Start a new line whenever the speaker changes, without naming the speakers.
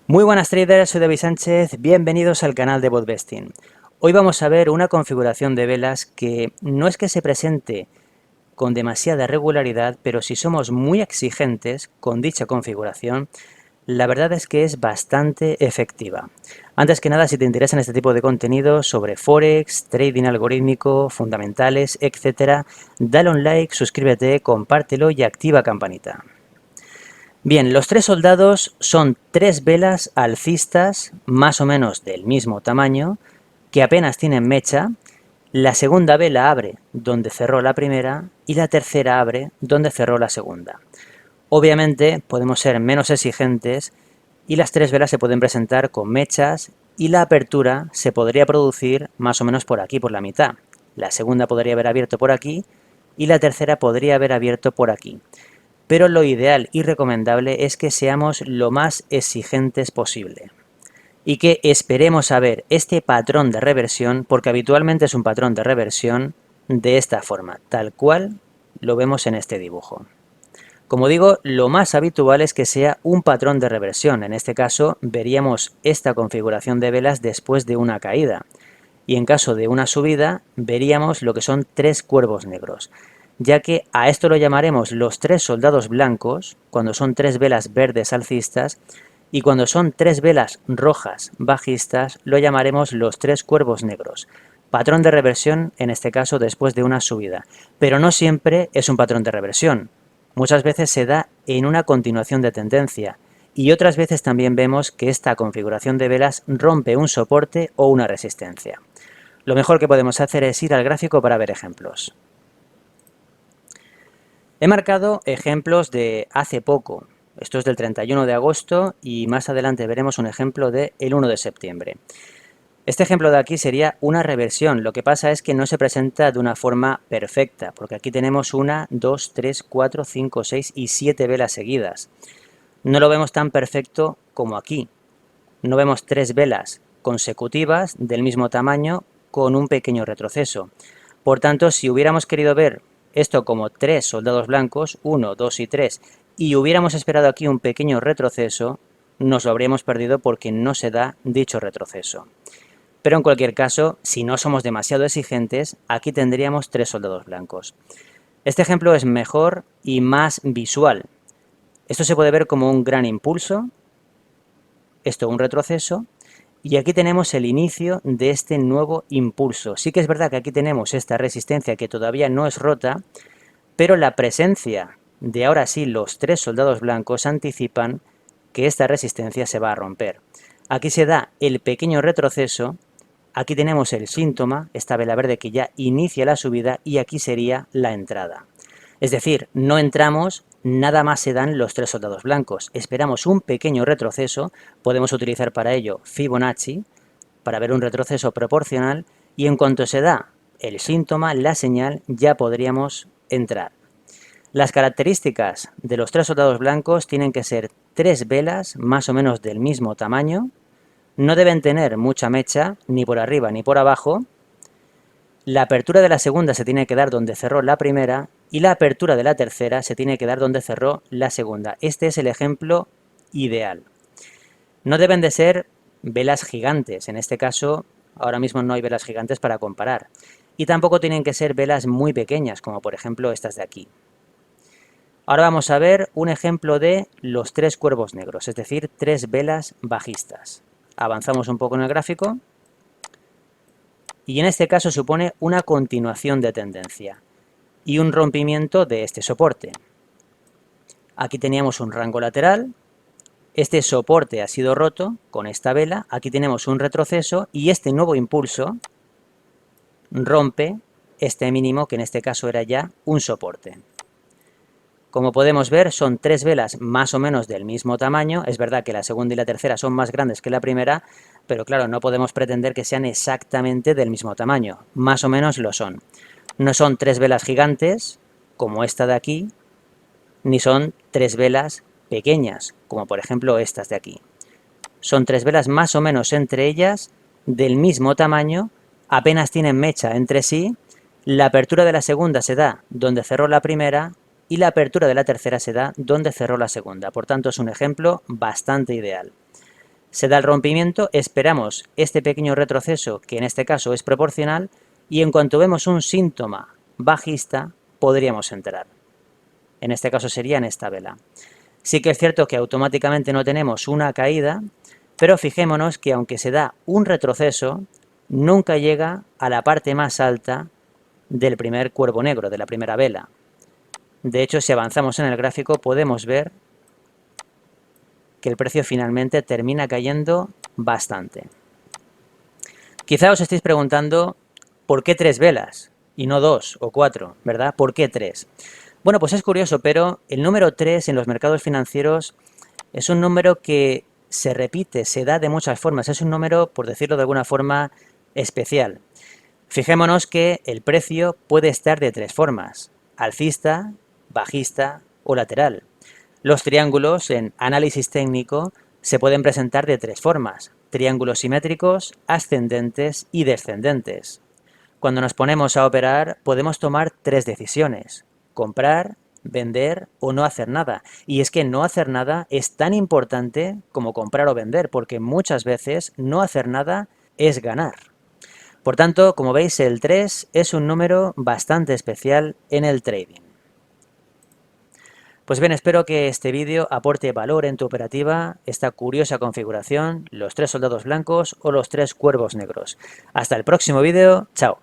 Muy buenas traders, soy David Sánchez, bienvenidos al canal de Botbesting. Hoy vamos a ver una configuración de velas que no es que se presente con demasiada regularidad, pero si somos muy exigentes con dicha configuración, la verdad es que es bastante efectiva. Antes que nada, si te interesan este tipo de contenidos sobre Forex, trading algorítmico, fundamentales, etc., dale un like, suscríbete, compártelo y activa campanita. Bien, los tres soldados son tres velas alcistas, más o menos del mismo tamaño, que apenas tienen mecha. La segunda vela abre donde cerró la primera y la tercera abre donde cerró la segunda. Obviamente podemos ser menos exigentes y las tres velas se pueden presentar con mechas y la apertura se podría producir más o menos por aquí, por la mitad. La segunda podría haber abierto por aquí y la tercera podría haber abierto por aquí. Pero lo ideal y recomendable es que seamos lo más exigentes posible y que esperemos a ver este patrón de reversión, porque habitualmente es un patrón de reversión de esta forma, tal cual lo vemos en este dibujo. Como digo, lo más habitual es que sea un patrón de reversión. En este caso, veríamos esta configuración de velas después de una caída. Y en caso de una subida, veríamos lo que son tres cuervos negros, ya que a esto lo llamaremos los tres soldados blancos, cuando son tres velas verdes alcistas, y cuando son tres velas rojas bajistas, lo llamaremos los tres cuervos negros. Patrón de reversión, en este caso, después de una subida. Pero no siempre es un patrón de reversión. Muchas veces se da en una continuación de tendencia, y otras veces también vemos que esta configuración de velas rompe un soporte o una resistencia. Lo mejor que podemos hacer es ir al gráfico para ver ejemplos. He marcado ejemplos de hace poco. Esto es del 31 de agosto y más adelante veremos un ejemplo del 1 de septiembre. Este ejemplo de aquí sería una reversión. Lo que pasa es que no se presenta de una forma perfecta, porque aquí tenemos 1, 2, 3, 4, 5, 6 y 7 velas seguidas. No lo vemos tan perfecto como aquí. No vemos tres velas consecutivas del mismo tamaño con un pequeño retroceso. Por tanto, si hubiéramos querido ver esto como tres soldados blancos, 1, 2 y 3, y hubiéramos esperado aquí un pequeño retroceso, nos lo habríamos perdido porque no se da dicho retroceso. Pero en cualquier caso, si no somos demasiado exigentes, aquí tendríamos tres soldados blancos. Este ejemplo es mejor y más visual. Esto se puede ver como un gran impulso, esto un retroceso, y aquí tenemos el inicio de este nuevo impulso. Sí que es verdad que aquí tenemos esta resistencia que todavía no es rota, pero la presencia de ahora sí los tres soldados blancos anticipan que esta resistencia se va a romper. Aquí se da el pequeño retroceso, aquí tenemos el síntoma, esta vela verde que ya inicia la subida y aquí sería la entrada. Es decir, no entramos, nada más se dan los tres soldados blancos. Esperamos un pequeño retroceso, podemos utilizar para ello Fibonacci, para ver un retroceso proporcional, y en cuanto se da el síntoma, la señal, ya podríamos entrar. Las características de los tres soldados blancos tienen que ser tres velas más o menos del mismo tamaño, no deben tener mucha mecha, ni por arriba ni por abajo. La apertura de la segunda se tiene que dar donde cerró la primera y la apertura de la tercera se tiene que dar donde cerró la segunda. Este es el ejemplo ideal. No deben de ser velas gigantes, en este caso ahora mismo no hay velas gigantes para comparar. Y tampoco tienen que ser velas muy pequeñas, como por ejemplo estas de aquí. Ahora vamos a ver un ejemplo de los tres cuervos negros, es decir, tres velas bajistas. Avanzamos un poco en el gráfico. Y en este caso supone una continuación de tendencia y un rompimiento de este soporte. Aquí teníamos un rango lateral, este soporte ha sido roto con esta vela, aquí tenemos un retroceso y este nuevo impulso rompe este mínimo que en este caso era ya un soporte. Como podemos ver, son tres velas más o menos del mismo tamaño. Es verdad que la segunda y la tercera son más grandes que la primera, pero claro, no podemos pretender que sean exactamente del mismo tamaño. Más o menos lo son. No son tres velas gigantes, como esta de aquí, ni son tres velas pequeñas, como por ejemplo estas de aquí. Son tres velas más o menos entre ellas, del mismo tamaño, apenas tienen mecha entre sí. La apertura de la segunda se da donde cerró la primera y la apertura de la tercera se da donde cerró la segunda. Por tanto, es un ejemplo bastante ideal. Se da el rompimiento, esperamos este pequeño retroceso, que en este caso es proporcional, y en cuanto vemos un síntoma bajista, podríamos entrar. En este caso sería en esta vela. Sí que es cierto que automáticamente no tenemos una caída, pero fijémonos que aunque se da un retroceso, nunca llega a la parte más alta del primer cuervo negro, de la primera vela. De hecho, si avanzamos en el gráfico podemos ver que el precio finalmente termina cayendo bastante. Quizá os estéis preguntando ¿por qué 3 velas y no 2 o 4, verdad? ¿Por qué 3? Bueno, pues es curioso, pero el número 3 en los mercados financieros es un número que se repite, se da de muchas formas. Es un número, por decirlo de alguna forma, especial. Fijémonos que el precio puede estar de 3 formas: alcista, bajista o lateral. Los triángulos en análisis técnico se pueden presentar de 3 formas: triángulos simétricos, ascendentes y descendentes. Cuando nos ponemos a operar podemos tomar 3 decisiones: comprar, vender o no hacer nada. Y es que no hacer nada es tan importante como comprar o vender, porque muchas veces no hacer nada es ganar. Por tanto, como veis, el 3 es un número bastante especial en el trading. Pues bien, espero que este vídeo aporte valor en tu operativa, esta curiosa configuración, los 3 soldados blancos o los 3 cuervos negros. Hasta el próximo vídeo, chao.